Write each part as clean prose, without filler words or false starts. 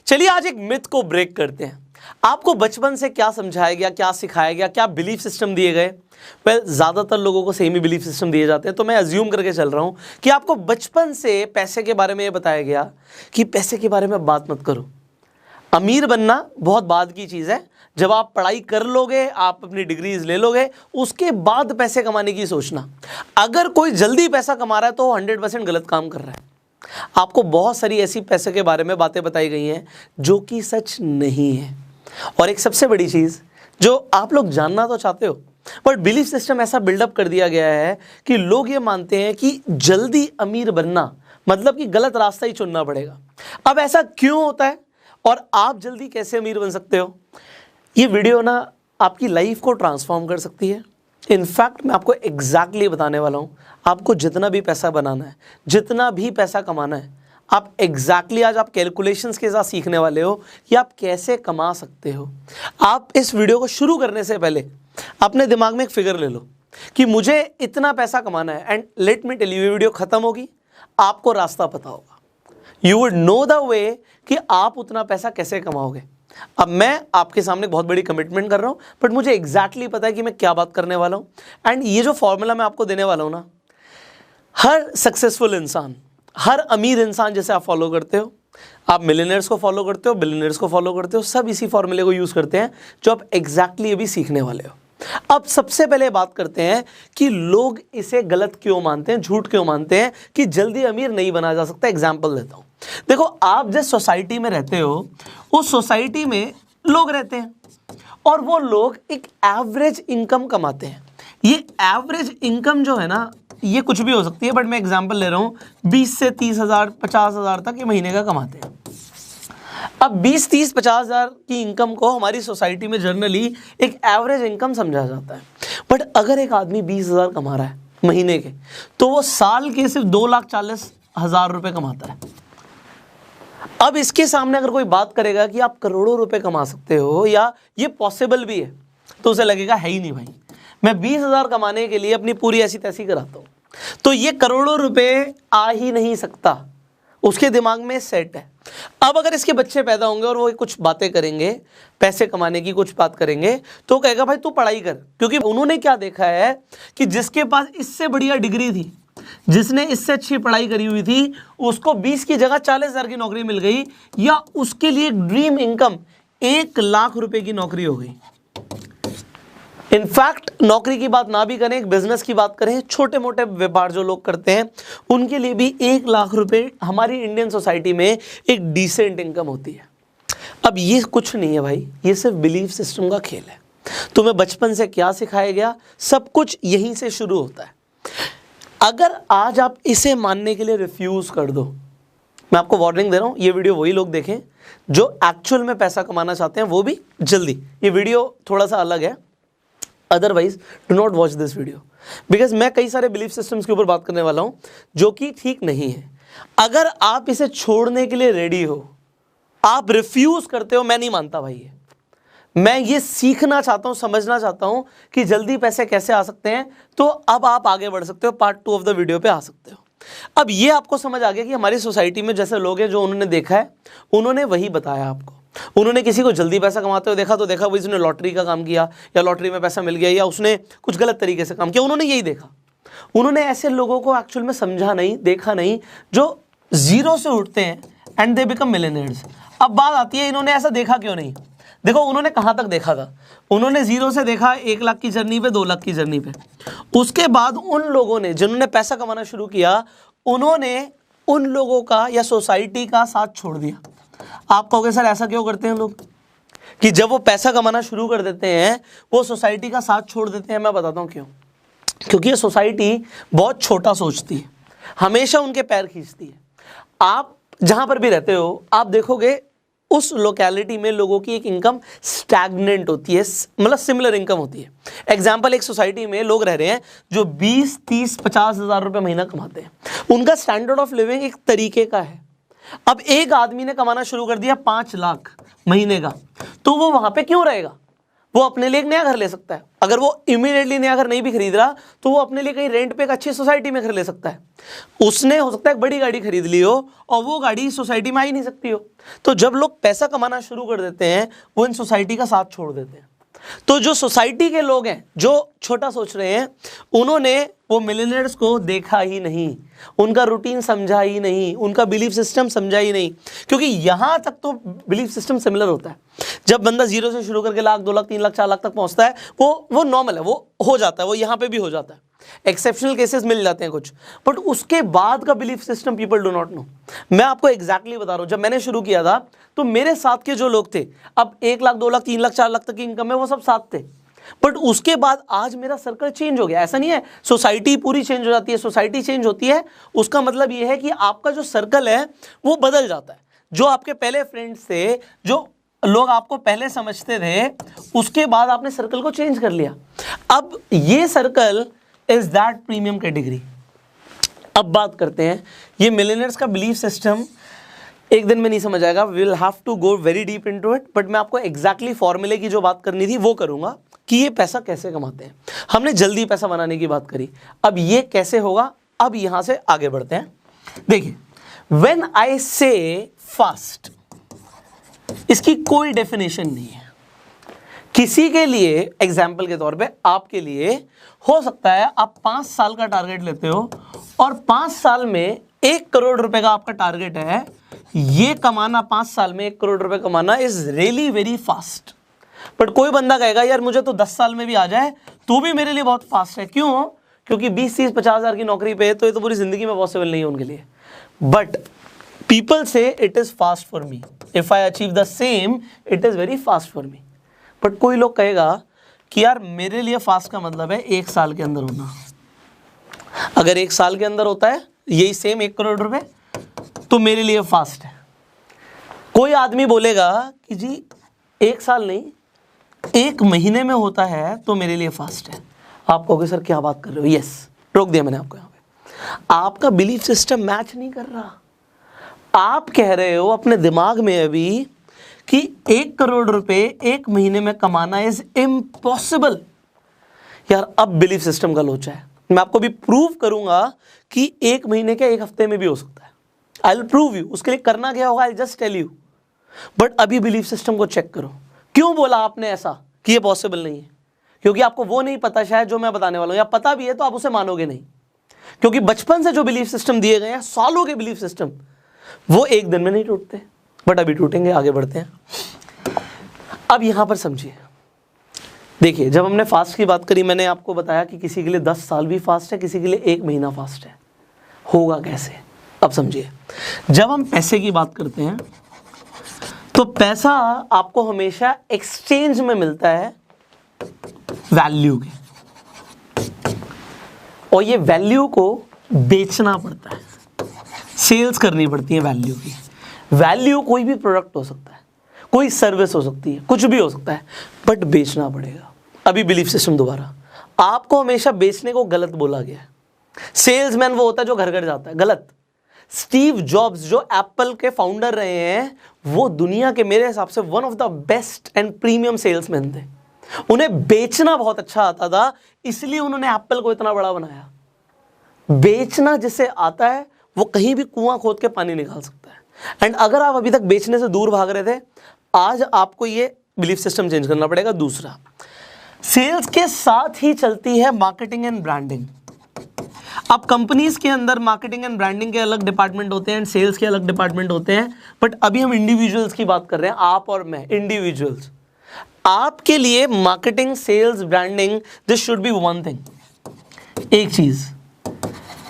चलिए आज एक मिथ को ब्रेक करते हैं। आपको बचपन से क्या समझाया गया, क्या सिखाया गया, क्या बिलीफ सिस्टम दिए गए? ज़्यादातर लोगों को सेम ही बिलीफ सिस्टम दिए जाते हैं, तो मैं अज्यूम करके चल रहा हूँ कि आपको बचपन से पैसे के बारे में ये बताया गया कि पैसे के बारे में बात मत करो। अमीर बनना बहुत बाद की चीज़ है। जब आप पढ़ाई कर लोगे, आप अपनी डिग्रीज ले लोगे, उसके बाद पैसे कमाने की सोचना। अगर कोई जल्दी पैसा कमा रहा है तो वो 100% गलत काम कर रहा है। आपको बहुत सारी ऐसी पैसे के बारे में बातें बताई गई हैं जो कि सच नहीं है। और एक सबसे बड़ी चीज़ जो आप लोग जानना तो चाहते हो, बट बिलीफ सिस्टम ऐसा बिल्डअप कर दिया गया है कि लोग ये मानते हैं कि जल्दी अमीर बनना मतलब कि गलत रास्ता ही चुनना पड़ेगा। अब ऐसा क्यों होता है और आप जल्दी कैसे अमीर बन सकते हो? ये वीडियो ना आपकी लाइफ को ट्रांसफॉर्म कर सकती है। इनफैक्ट मैं आपको एग्जैक्टली बताने वाला हूँ, आपको जितना भी पैसा बनाना है, जितना भी पैसा कमाना है, आप एग्जैक्टली आज आप कैलकुलेशंस के साथ सीखने वाले हो कि आप कैसे कमा सकते हो। आप इस वीडियो को शुरू करने से पहले अपने दिमाग में एक फिगर ले लो कि मुझे इतना पैसा कमाना है, and let me tell you, ये वीडियो खत्म होगी, आपको रास्ता पता होगा। You would know the way कि आप उतना पैसा कैसे कमाओगे। अब मैं आपके सामने बहुत बड़ी कमिटमेंट कर रहा हूँ, बट मुझे एग्जैक्टली पता है कि मैं क्या बात करने वाला हूँ। एंड ये जो फॉर्मूला मैं आपको देने वाला हूँ ना, हर सक्सेसफुल इंसान, हर अमीर इंसान जैसे आप फॉलो करते हो, आप मिलियनेयर्स को फॉलो करते हो, बिलियनेयर्स को फॉलो करते हो, सब इसी फॉर्मूले को यूज़ करते हैं जो आप एग्जैक्टली अभी सीखने वाले हो। अब सबसे पहले बात करते हैं कि लोग इसे गलत क्यों मानते हैं, झूठ क्यों मानते हैं कि जल्दी अमीर नहीं बना जा सकता। एग्जाम्पल देता हूँ। देखो, आप जिस सोसाइटी में रहते हो उस सोसाइटी में लोग रहते हैं और वो लोग एक एवरेज इनकम कमाते हैं। ये एवरेज इनकम जो है ना, ये कुछ भी हो सकती है, बट मैं एग्जांपल ले रहा हूँ, 20 से 30,000 50,000 तक ये महीने का कमाते हैं। अब 20, 30, 50,000 की इनकम को हमारी सोसाइटी में जनरली एक एवरेज इनकम समझा जाता है। बट अगर एक आदमी 20,000 कमा रहा है महीने के, तो वो साल के सिर्फ 2,40,000 रुपये कमाता है। अब इसके सामने अगर कोई बात करेगा कि आप करोड़ों रुपए कमा सकते हो या ये पॉसिबल भी है, तो उसे लगेगा है ही नहीं भाई, मैं 20,000 कमाने के लिए अपनी पूरी ऐसी तैसी कराता हूँ, तो ये करोड़ों रुपए आ ही नहीं सकता। उसके दिमाग में सेट है। अब अगर इसके बच्चे पैदा होंगे और वो कुछ बातें करेंगे, पैसे कमाने की कुछ बात करेंगे, तो कहेगा भाई तू पढ़ाई कर, क्योंकि उन्होंने क्या देखा है कि जिसके पास इससे बढ़िया डिग्री थी, जिसने इससे अच्छी पढ़ाई करी हुई थी, उसको 20 की जगह 40,000 की नौकरी मिल गई, या उसके लिए ड्रीम इनकम 1 लाख रुपए की नौकरी हो गई। इनफैक्ट नौकरी की बात ना भी करें, एक बिजनेस की बात करें, छोटे मोटे व्यापार जो लोग करते हैं उनके लिए भी 1 लाख रुपए हमारी इंडियन सोसाइटी में एक डिसेंट इनकम होती है। अब ये कुछ नहीं है भाई, ये सिर्फ बिलीफ सिस्टम का खेल है। तुम्हें बचपन से क्या सिखाया गया, सब कुछ यहीं से शुरू होता है। अगर आज आप इसे मानने के लिए रिफ्यूज कर दो, मैं आपको वार्निंग दे रहा हूं, ये वीडियो वही लोग देखें जो एक्चुअल में पैसा कमाना चाहते हैं, वो भी जल्दी। ये वीडियो थोड़ा सा अलग है, otherwise do not watch this video, because मैं कई सारे बिलीफ सिस्टम्स के ऊपर बात करने वाला हूं जो कि ठीक नहीं है। अगर आप इसे छोड़ने के लिए रेडी हो, आप रिफ्यूज करते हो, मैं नहीं मानता भाई ये, मैं ये सीखना चाहता हूं, समझना चाहता हूं कि जल्दी पैसे कैसे आ सकते हैं, तो अब आप आगे बढ़ सकते हो, पार्ट 2 ऑफ द वीडियो पे आ सकते हो। अब ये आपको समझ आ गया कि हमारी सोसाइटी में जैसे लोग हैं, जो उन्होंने देखा है उन्होंने वही बताया आपको। उन्होंने किसी को जल्दी पैसा कमाते हुए देखा तो देखा वही, उसने लॉटरी का काम किया या लॉटरी में पैसा मिल गया या उसने कुछ गलत तरीके से काम किया, उन्होंने यही देखा। उन्होंने ऐसे लोगों को एक्चुअल में समझा नहीं, देखा नहीं, जो जीरो से उठते हैं एंड दे बिकम मिलियनेयर्स। अब बात आती है, इन्होंने ऐसा देखा क्यों नहीं? देखो, उन्होंने कहाँ तक देखा था, उन्होंने जीरो से देखा 1 लाख की जर्नी पे, 2 लाख की जर्नी पे। उसके बाद उन लोगों ने, जिन्होंने पैसा कमाना शुरू किया, उन्होंने उन लोगों का या सोसाइटी का साथ छोड़ दिया। आप कहोगे सर ऐसा क्यों करते हैं लोग कि जब वो पैसा कमाना शुरू कर देते हैं वो सोसाइटी का साथ छोड़ देते हैं? मैं बताता हूँ क्यों। क्योंकि ये सोसाइटी बहुत छोटा सोचती है, हमेशा उनके पैर खींचती है। आप जहाँ पर भी रहते हो, आप देखोगे उस लोकेलिटी में लोगों की एक इनकम स्टैग्नेंट होती है, मतलब सिमिलर इनकम होती है। एग्जाम्पल, एक सोसाइटी में लोग रह रहे हैं जो 20, 30, 50,000 रुपये महीना कमाते हैं, उनका स्टैंडर्ड ऑफ लिविंग एक तरीके का है। अब एक आदमी ने कमाना शुरू कर दिया 5 लाख महीने का, तो वो वहां पे क्यों रहेगा? वो अपने लिए एक नया घर ले सकता है। अगर वो इमीडिएटली नया घर नहीं भी खरीद रहा तो वो अपने लिए कहीं रेंट पे एक अच्छी सोसाइटी में घर ले सकता है। उसने हो सकता है एक बड़ी गाड़ी खरीद ली हो और वो गाड़ी सोसाइटी में आ ही नहीं सकती हो। तो जब लोग पैसा कमाना शुरू कर देते हैं वो इन सोसाइटी का साथ छोड़ देते हैं। तो जो सोसाइटी के लोग हैं जो छोटा सोच रहे हैं, उन्होंने वो मिलियनेयर्स को देखा ही नहीं, उनका रूटीन समझा ही नहीं, उनका बिलीफ सिस्टम समझा ही नहीं। क्योंकि यहां तक तो बिलीफ सिस्टम सिमिलर होता है। जब बंदा जीरो से शुरू करके लाख, 2 लाख, 3 लाख, 4 लाख तक पहुंचता है, वो नॉर्मल है, वो हो जाता है, वो यहां पे भी हो जाता है। एक्सेप्शनल केसेस मिल जाते हैं कुछ, बट उसके बाद का belief system people do not know. मैं आपको एग्जैक्टली बता रहा हूं, जब मैंने शुरू किया था तो मेरे साथ के जो लोग थे, अब 1 लाख, 2 लाख, 3 लाख, 4 लाख तक की इनकम है, वो सब साथ थे। बट उसके बाद आज मेरा सर्कल चेंज हो गया। ऐसा नहीं है सोसाइटी पूरी चेंज हो जाती है, सोसाइटी चेंज होती है, उसका मतलब ये है कि आपका जो सर्कल है वो बदल जाता है। जो आपके पहले फ्रेंड्स थे, जो लोग आपको पहले समझते थे, उसके बाद आपने सर्कल को चेंज कर लिया। अब ये circle is that premium category. अब बात करते हैं ये मिलियनेयर्स का बिलीफ सिस्टम। एक दिन में नहीं समझ आएगा, we will have to go very deep into it, but मैं आपको एग्जैक्टली फॉर्मूले की जो बात करनी थी वो करूंगा कि ये पैसा कैसे कमाते हैं। हमने जल्दी पैसा बनाने की बात करी, अब ये कैसे होगा, अब यहां से आगे बढ़ते हैं। देखिए, व्हेन आई से फास्ट, इसकी कोई डेफिनेशन नहीं है। किसी के लिए, एग्जाम्पल के तौर पे आपके लिए हो सकता है आप 5 साल का टारगेट लेते हो और 5 साल में 1 करोड़ रुपए का आपका टारगेट है। ये कमाना 5 साल में 1 करोड़ रुपए कमाना is really very fast. But कोई बंदा कहेगा यार मुझे तो 10 साल में भी आ जाए तो भी मेरे लिए बहुत फास्ट है। क्यों? क्योंकि 20, 30, 50 हजार की नौकरी पे है, तो ये तो पूरी जिंदगी में पॉसिबल नहीं है उनके लिए। बट पीपल से it is fast for me, if I achieve the same it is very fast for me. But कोई लोग कहेगा कि यार मेरे लिए फास्ट का मतलब है 1 साल के अंदर होना। अगर 1 साल के अंदर होता है यही सेम 1 करोड़ रुपए तो मेरे लिए फास्ट है। कोई आदमी बोलेगा कि जी 1 साल नहीं 1 महीने में होता है तो मेरे लिए फास्ट है। आप कहोगे सर क्या बात कर रहे हो? यस, रोक दिया मैंने आपको यहाँ पे। आपका बिलीफ सिस्टम मैच नहीं कर रहा। आप कह रहे हो अपने दिमाग में अभी कि 1 करोड़ रुपए 1 महीने में कमाना इज इम्पॉसिबल। यार अब बिलीफ सिस्टम का लोचा है। मैं आपको भी प्रूव करूंगा कि 1 महीने के 1 हफ्ते में भी हो सकता है। I will prove you. उसके लिए करना क्या होगा, I just tell you. But अभी बिलीफ सिस्टम को चेक करो। क्यों बोला आपने ऐसा कि ये पॉसिबल नहीं है? क्योंकि आपको वो नहीं पता शायद जो मैं बताने वाला हूं, या पता भी है तो आप उसे मानोगे नहीं। क्योंकि बचपन से जो बिलीफ सिस्टम दिए गए हैं, सालों के बिलीफ सिस्टम, वो एक दिन में नहीं टूटते, बट अभी टूटेंगे। आगे बढ़ते हैं। अब यहां पर समझिए, देखिए जब हमने फास्ट की बात करी, मैंने आपको बताया कि किसी के लिए 10 साल भी फास्ट है, किसी के लिए 1 महीना फास्ट है। होगा कैसे? अब समझिए, जब हम पैसे की बात करते हैं तो पैसा आपको हमेशा एक्सचेंज में मिलता है वैल्यू के, और ये वैल्यू को बेचना पड़ता है, सेल्स करनी पड़ती है वैल्यू की। वैल्यू कोई भी प्रोडक्ट हो सकता है, कोई सर्विस हो सकती है, कुछ भी हो सकता है, बट बेचना पड़ेगा। अभी बिलीफ सिस्टम दोबारा, आपको हमेशा बेचने को गलत बोला गया है। सेल्समैन वो होता है जो घर घर जाता है, गलत। स्टीव जॉब्स जो एप्पल के फाउंडर रहे हैं, वो दुनिया के मेरे हिसाब से one of the best and premium salesman थे। उन्हें बेचना बहुत अच्छा आता था, इसलिए उन्होंने एप्पल को इतना बड़ा बनाया। बेचना जिसे आता है वो कहीं भी कुआं खोद के पानी निकाल सकता है। एंड अगर आप अभी तक बेचने से दूर भाग रहे थे, आज आपको ये बिलीफ सिस्टम चेंज करना पड़ेगा। दूसरा, सेल्स के साथ ही चलती है मार्केटिंग एंड ब्रांडिंग। अब कंपनीज के अंदर मार्केटिंग एंड ब्रांडिंग के अलग डिपार्टमेंट होते हैं एंड सेल्स के अलग डिपार्टमेंट होते हैं, बट अभी हम इंडिविजुअल्स की बात कर रहे हैं, आप और मैं, इंडिविजुअल्स। आपके लिए marketing, sales, branding, this should be one thing. एक चीज,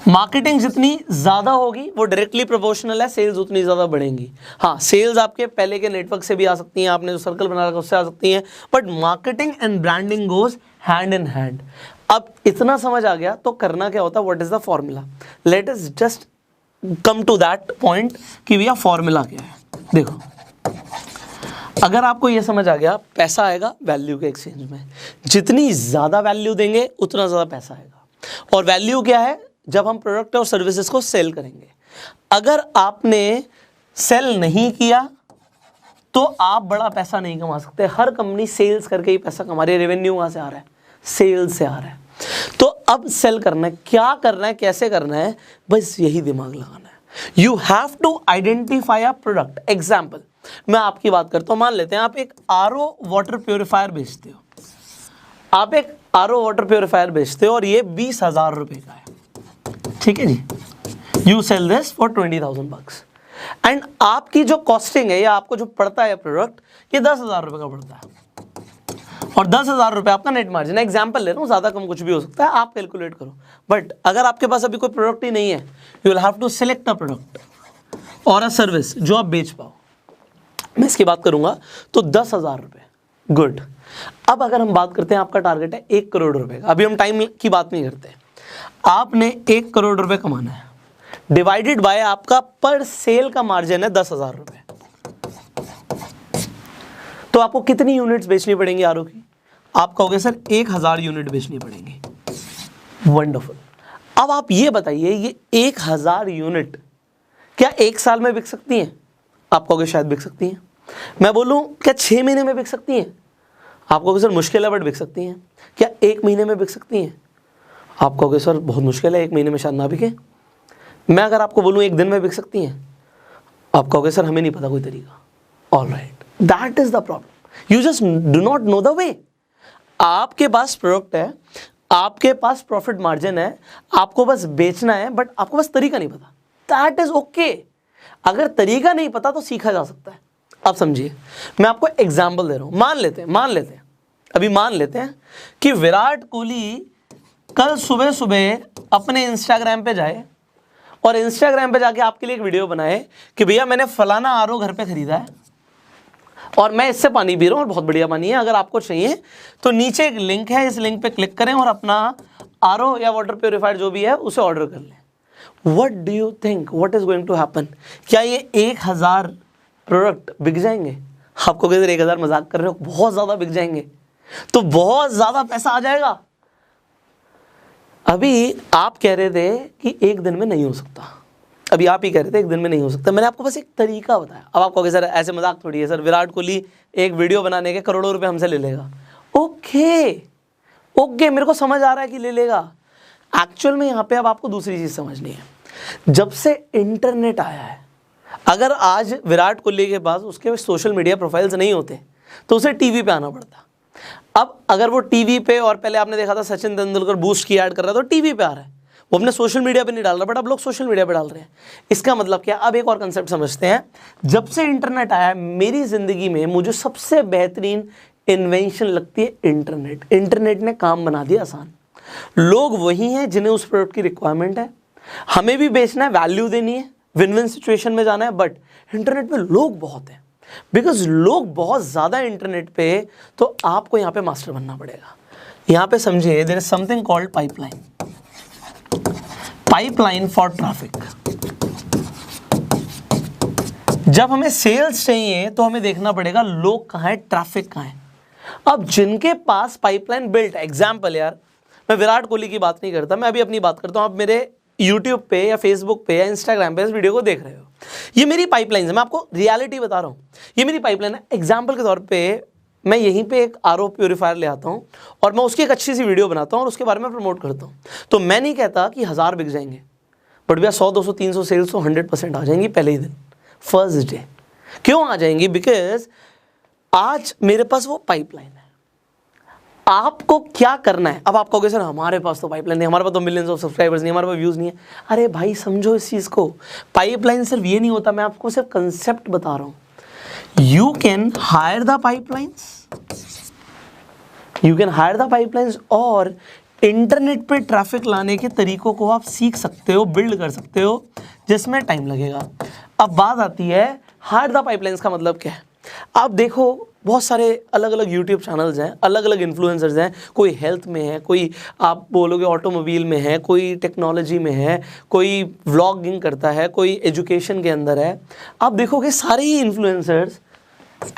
मार्केटिंग जितनी ज्यादा होगी वो डायरेक्टली प्रोपोर्शनल है, सेल्स उतनी ज्यादा बढ़ेंगी। हाँ, सेल्स आपके पहले के नेटवर्क से भी आ सकती हैं, आपने जो सर्कल बना रखा उससे आ सकती हैं, but marketing and branding goes hand in hand. अब इतना समझ आ गया तो करना क्या होता है, what is the formula? Let us just come to that point कि भैया फॉर्मूला क्या है। देखो, अगर आपको ये समझ आ गया, पैसा आएगा वैल्यू के एक्सचेंज में। जितनी ज्यादा वैल्यू देंगे उतना ज्यादा पैसा आएगा। और वैल्यू क्या है? जब हम प्रोडक्ट और सर्विसेज को सेल करेंगे। अगर आपने सेल नहीं किया तो आप बड़ा पैसा नहीं कमा सकते। हर कंपनी सेल्स करके ही पैसा कमा रही है। रेवेन्यू कहाँ से आ रहा है? सेल्स से आ रहा है। तो अब सेल करना है, क्या करना है, कैसे करना है, बस यही दिमाग लगाना है। You have to identify a product. Example मैं आपकी बात करता हूँ, मान लेते हैं आप एक आरओ वाटर प्योरीफायर बेचते हो। आप एक आरओ वाटर प्योरीफायर बेचते हो और ये 20,000 रुपए का है, ठीक है जी। You sell this for 20,000 bucks and आपकी जो कॉस्टिंग है या आपको जो पड़ता है प्रोडक्ट, ये 10,000 रुपए का पड़ता है और 10,000 रुपए आपका नेट मार्जिन है। एग्जाम्पल ले रहा हूँ, ज़्यादा कम कुछ भी हो सकता है, आप कैलकुलेट करो। बट अगर आपके पास अभी कोई प्रोडक्ट ही नहीं है, you will have to select a product और अ सर्विस जो आप बेच पाओ। मैं इसकी बात करूंगा तो 10,000 रुपए, गुड। अब अगर हम बात करते हैं, आपका टारगेट है 1 करोड़ रुपए का। अभी हम टाइम की बात नहीं करते, आपने 1 करोड़ रुपए कमाना है, डिवाइडेड बाय आपका पर सेल का मार्जिन है 10,000 रुपए। तो आपको कितनी यूनिट्स बेचनी पड़ेंगी आरओ की? आप कहोगे सर 1000 यूनिट बेचनी पड़ेंगी। वंडरफुल। अब आप ये बताइए, ये 1000 यूनिट क्या 1 साल में बिक सकती हैं? आप कहोगे शायद बिक सकती हैं। मैं बोलूं क्या 6 महीने में बिक सकती हैं? आप कहोगे सर मुश्किल है बट बिक सकती हैं। क्या 1 महीने में बिक सकती हैं? आप कहोगे सर बहुत मुश्किल है, 1 महीने में शायद ना बिके। मैं अगर आपको बोलूं 1 दिन में बिक सकती हैं, आप कहोगे सर हमें नहीं पता कोई तरीका। Alright, that is the problem, you just do not know the वे। आपके पास प्रोडक्ट है, आपके पास प्रॉफिट मार्जिन है, आपको बस बेचना है, बट आपको बस तरीका नहीं पता। That is okay. अगर तरीका नहीं पता तो सीखा जा सकता है। अब समझिए, मैं आपको एग्जाम्पल दे रहा हूं। मान लेते हैं कि विराट कोहली कल सुबह सुबह अपने इंस्टाग्राम पे जाए और इंस्टाग्राम पे जाके आपके लिए एक वीडियो बनाए कि भैया मैंने फलाना आरओ घर पे खरीदा है और मैं इससे पानी पी रहा हूँ और बहुत बढ़िया पानी है, अगर आपको चाहिए तो नीचे एक लिंक है, इस लिंक पे क्लिक करें और अपना आरओ या वाटर प्योरीफायर जो भी है उसे ऑर्डर कर लें। What do you think? What is going to happen? क्या ये 1000 प्रोडक्ट बिक जाएंगे? आपको कहते 1000 मजाक कर रहे हो, बहुत ज्यादा बिक जाएंगे, तो बहुत ज्यादा पैसा आ जाएगा। अभी आप कह रहे थे कि 1 दिन में नहीं हो सकता, अभी आप ही कह रहे थे 1 दिन में नहीं हो सकता, मैंने आपको बस एक तरीका बताया। अब आप कहोगे सर ऐसे मजाक थोड़ी है सर, विराट कोहली एक वीडियो बनाने के करोड़ों रुपए हमसे ले लेगा। ओके, मेरे को समझ आ रहा है कि ले लेगा। एक्चुअल में यहाँ पे अब आपको दूसरी चीज समझनी है। जब से इंटरनेट आया है, अगर आज विराट कोहली के पास उसके सोशल मीडिया प्रोफाइल्स नहीं होते तो उसे टीवी पे आना पड़ता। अब अगर वो टीवी पे, और पहले आपने देखा था सचिन तेंदुलकर बूस्ट की ऐड कर रहा था, तो टीवी पे आ रहा है, वो अपने सोशल मीडिया पे नहीं डाल रहा, बट अब लोग सोशल मीडिया पे डाल रहे हैं। इसका मतलब क्या? अब एक और कंसेप्ट समझते हैं। जब से इंटरनेट आया, मेरी जिंदगी में मुझे सबसे बेहतरीन इन्वेंशन लगती है इंटरनेट। इंटरनेट ने काम बना दिया आसान। लोग वही हैं जिन्हें उस प्रोडक्ट की रिक्वायरमेंट है, हमें भी बेचना है, वैल्यू देनी है, विन विन सिचुएशन में जाना है। बट इंटरनेट पे लोग बहुत हैं, बिकॉज लोग बहुत ज़्यादा इंटरनेट पे, तो आपको यहाँ पे मास्टर बनना पड़ेगा। यहाँ पे समझिए, there is something called pipeline for traffic. जब हमें सेल्स चाहिए तो हमें देखना पड़ेगा लोग कहाँ हैं, ट्रैफिक कहाँ है। अब जिनके पास पाइपलाइन बिल्ट है, एग्जाम्पल यार मैं विराट कोहली की बात नहीं करता, मैं अभी अपनी बात करता हूँ। आप मेरे यूट्यूब पे या फेसबुक पे या इंस्टाग्राम पे इस वीडियो को देख रहे हो, ये मेरी पाइपलाइन है, मैं आपको रियलिटी बता रहा हूँ, ये मेरी पाइपलाइन है। एग्जाम्पल के तौर पे मैं यहीं पे एक आरओ प्योरीफायर ले आता हूँ और मैं उसकी एक अच्छी सी वीडियो बनाता हूँ और उसके बारे में प्रमोट करता हूँ। तो मैं नहीं कहता कि 1000 बिक जाएंगे, बट भैया 100, 200, 300 सेल्स तो 100% आ जाएंगी पहले ही दिन, फर्स्ट डे। क्यों आ जाएंगी? बिकॉज आज मेरे पास वो पाइपलाइन है। आपको क्या करना है? अब आप कहोगे सर हमारे पास तो पाइपलाइन नहीं, हमारे पास तो मिलियंस ऑफ सब्सक्राइबर्स नहीं, हमारे पास व्यूज नहीं है। अरे भाई समझो इस चीज को, पाइपलाइन सिर्फ ये नहीं होता, मैं आपको सिर्फ कंसेप्ट बता रहा हूं। You can hire the pipelines, और इंटरनेट पे ट्रैफिक लाने के तरीकों को आप सीख सकते हो, बिल्ड कर सकते हो, जिसमें टाइम लगेगा। अब बात आती है हायर द पाइपलाइंस का मतलब क्या है। आप देखो बहुत सारे अलग अलग यूट्यूब चैनल्स हैं, अलग अलग इन्फ्लुएंसर्स हैं, कोई हेल्थ में है, कोई आप बोलोगे ऑटोमोबाइल में है, कोई टेक्नोलॉजी में है, कोई व्लॉगिंग करता है, कोई एजुकेशन के अंदर है। आप देखोगे सारे ही इन्फ्लुएंसर्स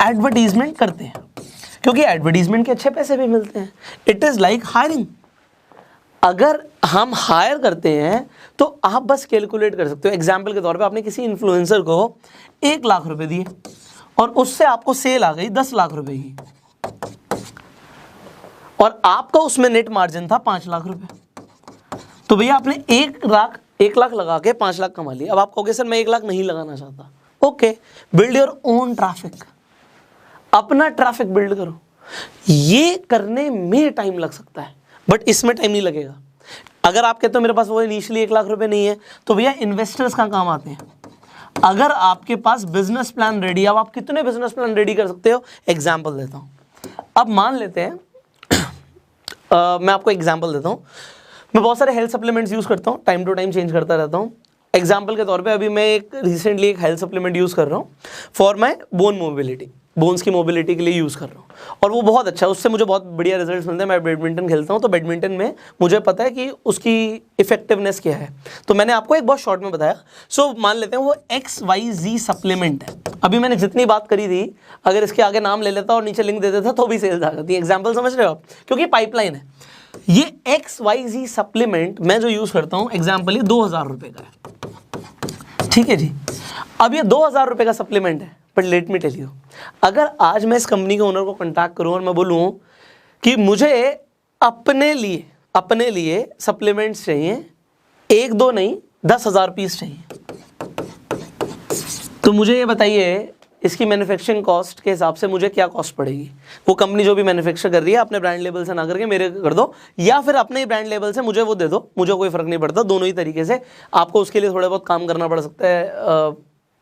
एडवर्टीजमेंट करते हैं, क्योंकि एडवर्टीजमेंट के अच्छे पैसे भी मिलते हैं। It is like hiring. अगर हम हायर करते हैं तो आप बस कैलकुलेट कर सकते हो। एग्जाम्पल के तौर पे आपने किसी इन्फ्लुएंसर को 1 लाख रुपए दिए, और उससे आपको सेल आ गई 10 लाख रुपए की, और आपका उसमें नेट मार्जिन था 5 लाख रुपए, तो भैया आपने 1 लाख लगा के 5 लाख कमा लिया। अब आप कहोगे सर मैं 1 लाख नहीं लगाना चाहता, okay, build your own traffic, अपना ट्रैफिक बिल्ड करो। ये करने में टाइम लग सकता है, बट इसमें टाइम नहीं लगेगा। अगर आप कहते हो मेरे पास वो इनिशियली 1 लाख रुपए नहीं है, तो भैया इन्वेस्टर्स का काम आते हैं। अगर आपके पास बिजनेस प्लान रेडी है, अब आप कितने बिजनेस प्लान रेडी कर सकते हो, एग्जाम्पल देता हूं। अब मान लेते हैं मैं आपको एग्जाम्पल देता हूँ, मैं बहुत सारे हेल्थ सप्लीमेंट्स यूज़ करता हूँ, टाइम टू टाइम चेंज करता रहता हूँ। एग्जाम्पल के तौर पे अभी मैं रिसेंटली एक हेल्थ सप्लीमेंट यूज़ कर रहा हूँ for my bone mobility, bones की मोबिलिटी के लिए यूज़ कर रहा हूँ, और वो बहुत अच्छा है, उससे मुझे बहुत बढ़िया रिजल्ट्स मिलते हैं। मैं बैडमिंटन खेलता हूँ, तो बैडमिंटन में मुझे पता है कि उसकी इफेक्टिवनेस क्या है, तो मैंने आपको एक बहुत शॉर्ट में बताया। सो मान लेते हैं वो XYZ सप्लीमेंट है। अभी मैंने जितनी बात करी थी, अगर इसके आगे नाम ले लेता और नीचे लिंक दे देता तो भी सेल्स आ जाती है। एग्जाम्पल समझ रहे हो आप, क्योंकि पाइपलाइन है। ये XYZ सप्लीमेंट मैं जो यूज़ करता हूँ, एग्जाम्पल ये 2000 रुपये का है, ठीक है जी। अब ये 2000 रुपये का सप्लीमेंट है, but let me tell you, अगर आज मैं इस कंपनी के ओनर को कांटेक्ट करूं और मैं बोलूं कि मुझे अपने लिए सप्लीमेंट्स चाहिए, 1-2 नहीं 10,000 पीस चाहिए, तो मुझे ये बताइए इसकी मैन्युफैक्चरिंग कॉस्ट के हिसाब से मुझे क्या कॉस्ट पड़ेगी। वो कंपनी जो भी मैन्युफैक्चर कर रही है अपने ब्रांड लेवल से ना करके मेरे कर दो, या फिर अपने ही ब्रांड लेवल से मुझे वो दे दो, मुझे कोई फर्क नहीं पड़ता। दोनों ही तरीके से आपको उसके लिए थोड़ा बहुत काम करना पड़ सकता है,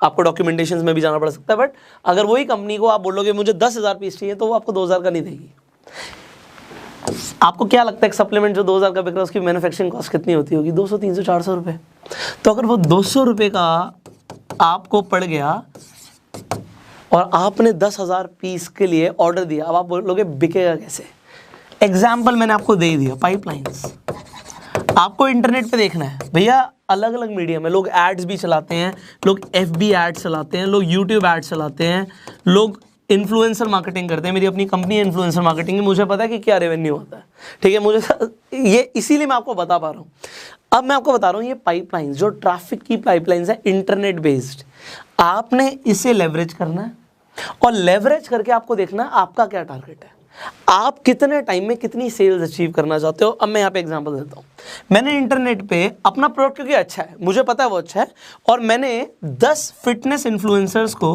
आपको डॉक्यूमेंटेशंस में भी जाना पड़ सकता है, बट अगर वही कंपनी को आप बोलोगे मुझे 10,000 पीस चाहिए, तो वो आपको 2,000 का नहीं देगी। आपको क्या लगता है सप्लीमेंट जो 2,000 का बिक रहा है उसकी मैन्युफैक्चरिंग कॉस्ट कितनी होती होगी? 200, 300, 400 रुपये। तो अगर वो 200 रुपये का आपको पड़ गया और आपने 10,000 पीस के लिए ऑर्डर दिया, अब आप बोलोगे बिकेगा कैसे? एग्जाम्पल मैंने आपको दे दिया, पाइपलाइंस। आपको इंटरनेट पे देखना है भैया, अलग अलग मीडियम है, लोग एड्स भी चलाते हैं, लोग FB एड्स चलाते हैं, लोग YouTube एड्स चलाते हैं, लोग इन्फ्लुएंसर मार्केटिंग करते हैं। मेरी अपनी कंपनी है इन्फ्लुएंसर मार्केटिंग की, मुझे पता है कि क्या रेवेन्यू होता है, ठीक है, मुझे ये इसीलिए मैं आपको बता पा रहा हूँ। अब मैं आपको बता रहा हूँ ये पाइपलाइंस, जो ट्रैफिक की पाइपलाइंस है इंटरनेट बेस्ड, आपने इसे लेवरेज करना है, और लेवरेज करके आपको देखना है आपका क्या टारगेट है, आप कितने टाइम में कितनी सेल्स अचीव करना चाहते हो। अब मैं यहाँ पे एग्जांपल देता हूँ। मैंने इंटरनेट पे अपना प्रोडक्ट, क्योंकि अच्छा है, मुझे पता है वो अच्छा है, और मैंने 10 फिटनेस इन्फ्लुएंसर्स को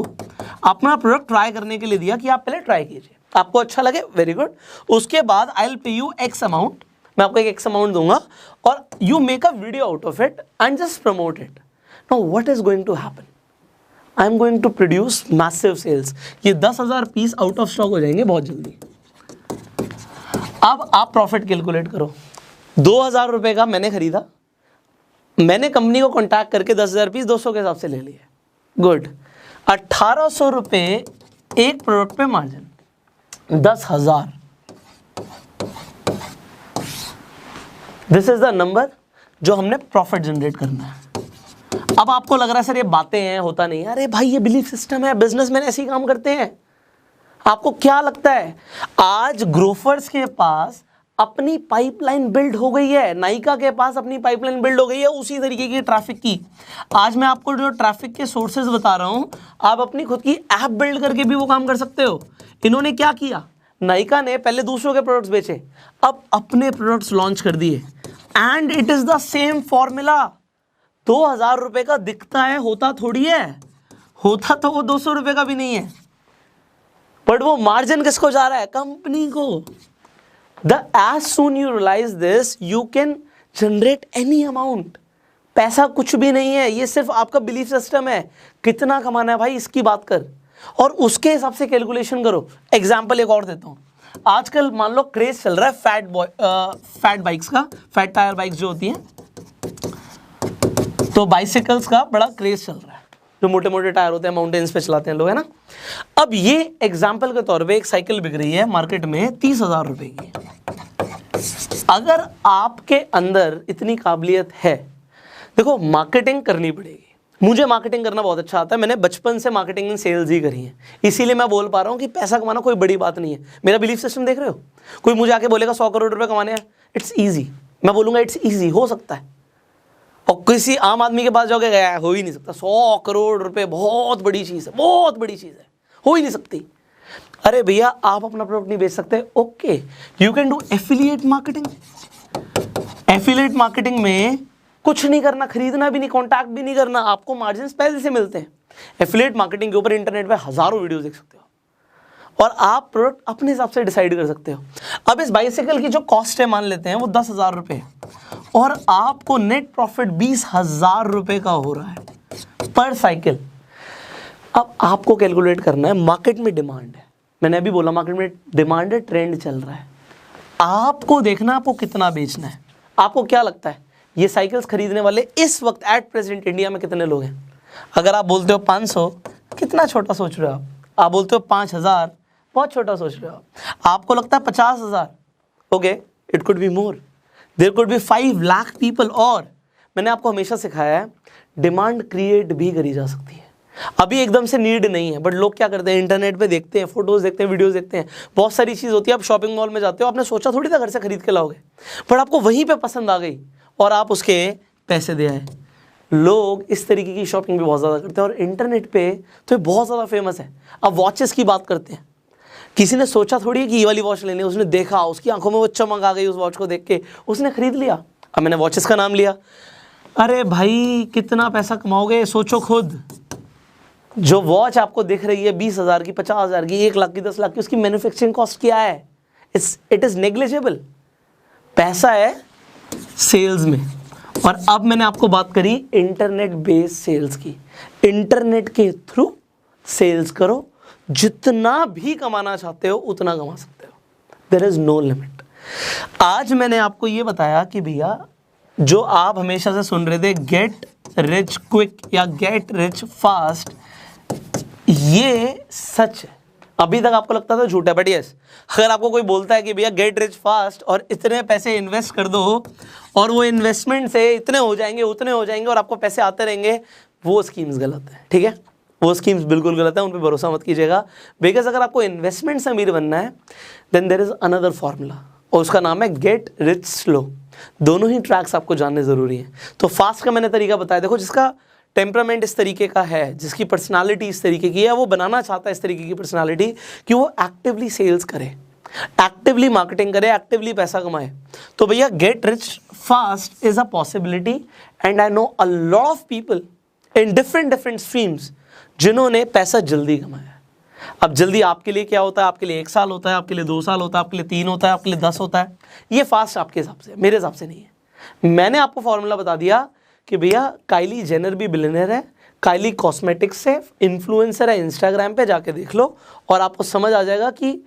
अपना प्रोडक्ट ट्राई करने के लिए दिया कि आप पहले ट्राई कीजिए, आपको अच्छा लगे वेरी गुड, उसके बाद I will pay you X amount, मैं आपको एक X अमाउंट दूंगा और you make a video out of it and just promote it. Now what is going to happen? I am going to produce massive sales. ये 10,000 peace out of stock हो जाएंगे बहुत जल्दी। अब आप प्रॉफिट कैलकुलेट करो, 2,000 रुपए का मैंने खरीदा, मैंने कंपनी को कॉन्टैक्ट करके 10,000 पीस 200 के हिसाब से ले लिए, गुड। 1,800 रुपए एक प्रोडक्ट पे margin, 10,000। This is the number जो हमने प्रॉफिट जनरेट करना है। अब आपको लग रहा है सर ये बातें हैं, होता नहीं है। अरे भाई ये बिलीफ सिस्टम है, बिजनेसमैन ऐसे ही काम करते हैं। आपको क्या लगता है आज ग्रोफर्स के पास अपनी पाइपलाइन बिल्ड हो गई है, नाइका के पास अपनी पाइपलाइन बिल्ड हो गई है उसी तरीके की ट्रैफिक की। आज मैं आपको जो ट्रैफिक के सोर्सेज बता रहा हूं, आप अपनी खुद की ऐप बिल्ड करके भी वो काम कर सकते हो। इन्होंने क्या किया, नाइका ने पहले दूसरों के प्रोडक्ट्स बेचे, अब अपने प्रोडक्ट्स लॉन्च कर दिए, and it is the same formula. 2,000 रुपए का दिखता है, होता थोड़ी है, होता तो वो 200 रुपए का भी नहीं है, बट वो मार्जिन किसको जा रहा है? कंपनी को। The as soon you realise this, you can generate any amount. पैसा कुछ भी नहीं है, ये सिर्फ आपका बिलीफ सिस्टम है। कितना कमाना है भाई इसकी बात कर, और उसके हिसाब से कैलकुलेशन करो। एग्जाम्पल एक और देता हूँ, आजकल मान लो क्रेज चल रहा है फैट बाइक्स का, फैट टायर बाइक्स जो होती हैं, तो बाइसिकल्स का बड़ा क्रेज चल रहा है, जो मोटे मोटे टायर होते हैं, माउंटेन्स पे चलाते हैं लोग, है ना। अब ये एग्जाम्पल के तौर पे एक साइकिल बिक रही है मार्केट में 30,000 रुपए की। अगर आपके अंदर इतनी काबिलियत है, देखो मार्केटिंग करनी पड़ेगी। मुझे मार्केटिंग करना बहुत अच्छा आता है, मैंने बचपन से मार्केटिंग एंड सेल्स ही करी है, इसीलिए मैं बोल पा रहा हूँ कि पैसा कमाना कोई बड़ी बात नहीं है। मेरा बिलीफ सिस्टम देख रहे हो? कोई मुझे आके बोलेगा 100 करोड़ रुपए कमाने हैं, इट्स ईजी, मैं बोलूंगा इट्स ईजी, हो सकता है। और किसी आम आदमी के पास जाओगे, गया हो ही नहीं सकता। 100 करोड़ रुपए बहुत बड़ी चीज़ है, बहुत बड़ी चीज़ है, हो ही नहीं सकती। अरे भैया आप अपना प्रोडक्ट नहीं बेच सकते, okay, you can do affiliate marketing. Affiliate marketing में कुछ नहीं करना, खरीदना भी नहीं, कॉन्टैक्ट भी नहीं करना, आपको मार्जिन पहले से मिलते हैं। एफिलिएट मार्केटिंग के ऊपर इंटरनेट पे हजारों वीडियोस देख सकते हो और आप प्रोडक्ट अपने हिसाब से डिसाइड कर सकते हो। अब इस बाइसिकल की जो कॉस्ट है मान लेते हैं वो 10,000 रुपये और आपको नेट प्रॉफिट 20,000 रुपये का हो रहा है पर साइकिल। अब आपको कैलकुलेट करना है, मार्केट में डिमांड है, मैंने अभी बोला मार्केट में डिमांड है, ट्रेंड चल रहा है, आपको देखना आपको कितना बेचना है। आपको क्या लगता है ये साइकिल्स खरीदने वाले इस वक्त एट प्रेजेंट इंडिया में कितने लोग हैं? अगर आप बोलते हो 500, कितना छोटा सोच रहे हो आप बोलते हो 5,000, बहुत छोटा सोच रहे हो आपको लगता है 50,000, okay, it could be more, there could be 5 lakh people. और मैंने आपको हमेशा सिखाया है डिमांड क्रिएट भी करी जा सकती है। अभी एकदम से नीड नहीं है, बट लोग क्या करते हैं, इंटरनेट पे देखते हैं, फोटोज देखते हैं, वीडियोस देखते हैं, बहुत सारी चीज़ होती है। आप शॉपिंग मॉल में जाते हो, आपने सोचा थोड़ी था घर से खरीद के लाओगे, पर आपको वहीं पे पसंद आ गई और आप उसके पैसे दे आए। लोग इस तरीके की शॉपिंग भी बहुत ज़्यादा करते हैं और इंटरनेट पे तो ये बहुत ज़्यादा फेमस है। अब वॉचेस की बात करते हैं, किसी ने सोचा थोड़ी है कि ये वाली वॉच लेनी है, उसने देखा, उसकी आंखों में वो चमक आ गई उस वॉच को देख के, उसने खरीद लिया। अब मैंने वॉचेस का नाम लिया, अरे भाई कितना पैसा कमाओगे सोचो खुद। जो वॉच आपको दिख रही है 20,000 की, 50,000 की, 1 लाख की, 10 लाख की, उसकी मैन्युफैक्चरिंग कॉस्ट क्या है? It is negligible. पैसा है सेल्स में। और अब मैंने आपको बात करी इंटरनेट बेस्ड सेल्स की। इंटरनेट के थ्रू सेल्स करो, जितना भी कमाना चाहते हो उतना कमा सकते हो, देयर इज नो लिमिट। आज मैंने आपको ये बताया कि भैया जो आप हमेशा से सुन रहे थे गेट रिच क्विक या गेट रिच फास्ट, ये सच है। अभी तक आपको लगता था झूठ है, बट यस, अगर आपको कोई बोलता है कि भैया गेट रिच फास्ट और इतने पैसे इन्वेस्ट कर दो और वो इन्वेस्टमेंट से इतने हो जाएंगे उतने हो जाएंगे और आपको पैसे आते रहेंगे, वो स्कीम्स गलत है। ठीक है, वो स्कीम्स बिल्कुल गलत है, उन पर भरोसा मत कीजिएगा। बिकॉज अगर आपको इन्वेस्टमेंट से अमीर बनना है then there is another formula और उसका नाम है गेट रिच स्लो। दोनों ही ट्रैक्स आपको जानने ज़रूरी हैं। तो फास्ट का मैंने तरीका बताया, देखो जिसका टेम्परामेंट इस तरीके का है, जिसकी पर्सनालिटी इस तरीके की है, वो बनाना चाहता है इस तरीके की पर्सनालिटी कि वो एक्टिवली सेल्स करे, एक्टिवली मार्केटिंग करे, एक्टिवली पैसा कमाए, तो भैया get rich fast is a possibility. And I know a lot of people in different streams जिन्होंने पैसा जल्दी कमाया। अब जल्दी आपके लिए क्या होता है? आपके लिए 1 साल होता है, आपके लिए 2 साल होता है, आपके लिए 3 होता है, आपके लिए 10 होता है। ये फास्ट आपके हिसाब से, मेरे हिसाब से नहीं है। मैंने आपको फॉर्मूला बता दिया कि भैया काइली जेनर भी बिलियनर है, काइली कॉस्मेटिक्स से इन्फ्लुएंसर है, इंस्टाग्राम पे जाके देख लो और आपको समझ आ जाएगा कि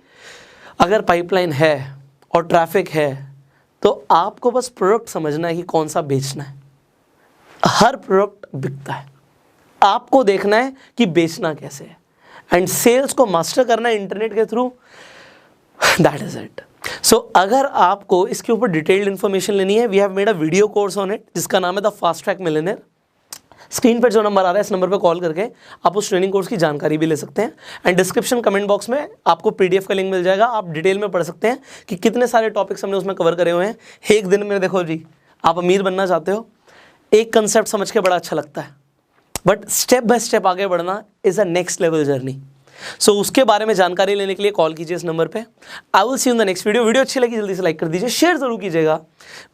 अगर पाइपलाइन है और ट्रैफिक है तो आपको बस प्रोडक्ट समझना है कि कौन सा बेचना है। हर प्रोडक्ट बिकता है, आपको देखना है कि बेचना कैसे है एंड सेल्स को मास्टर करना है इंटरनेट के through, that is it. So अगर आपको इसके ऊपर डिटेल्ड इन्फॉर्मेशन लेनी है, we have made a video course on it जिसका नाम है the fast track millionaire. Screen पर जो नंबर आ रहा है इस नंबर पर कॉल करके आप उस ट्रेनिंग कोर्स की जानकारी भी ले सकते हैं एंड डिस्क्रिप्शन कमेंट बॉक्स में आपको पीडीएफ का लिंक मिल जाएगा। आप डिटेल में पढ़ सकते हैं कि कितने सारे टॉपिक्स हमने उसमें कवर करे हुए हैं। एक दिन में देखो जी, आप अमीर बनना चाहते हो, एक कंसेप्ट समझ के बड़ा अच्छा लगता है, बट स्टेप बाय स्टेप आगे बढ़ना is a next level journey. So उसके बारे में जानकारी लेने के लिए कॉल कीजिए इस नंबर पे। I will see you in the next video. Video अच्छी लगी जल्दी से लाइक कर दीजिए, शेयर जरूर कीजिएगा,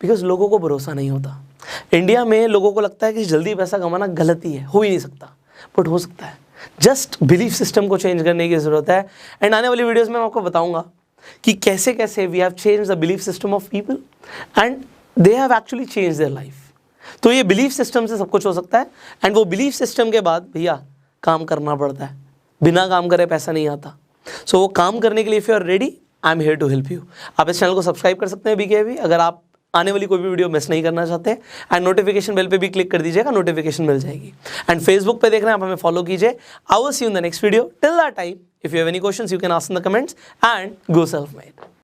बिकॉज लोगों को भरोसा नहीं होता। इंडिया में लोगों को लगता है कि जल्दी पैसा कमाना गलती है, हो ही नहीं सकता, बट हो सकता है। जस्ट बिलीफ सिस्टम को चेंज करने की ज़रूरत है एंड आने वाली वीडियोज़ में मैं आपको बताऊँगा कि कैसे कैसे we have change the belief system of people and they have actually change their life. तो ये बिलीफ सिस्टम से सब कुछ हो सकता है एंड वो बिलीफ सिस्टम के बाद भैया काम करना पड़ता है, बिना काम करे पैसा नहीं आता। सो वो काम करने के लिए if you are ready, I am here to help you. आप इस चैनल को सब्सक्राइब कर सकते हैं BKV अगर आप आने वाली कोई भी वीडियो मिस नहीं करना चाहते एंड नोटिफिकेशन बेल पे भी क्लिक कर दीजिएगा, नोटिफिकेशन मिल जाएगी। एंड फेसबुक पे देख रहे हैं आप, हमें फॉलो कीजिए। I will see you in the next video. Till that time if you have any questions you can ask in the comments and go self made.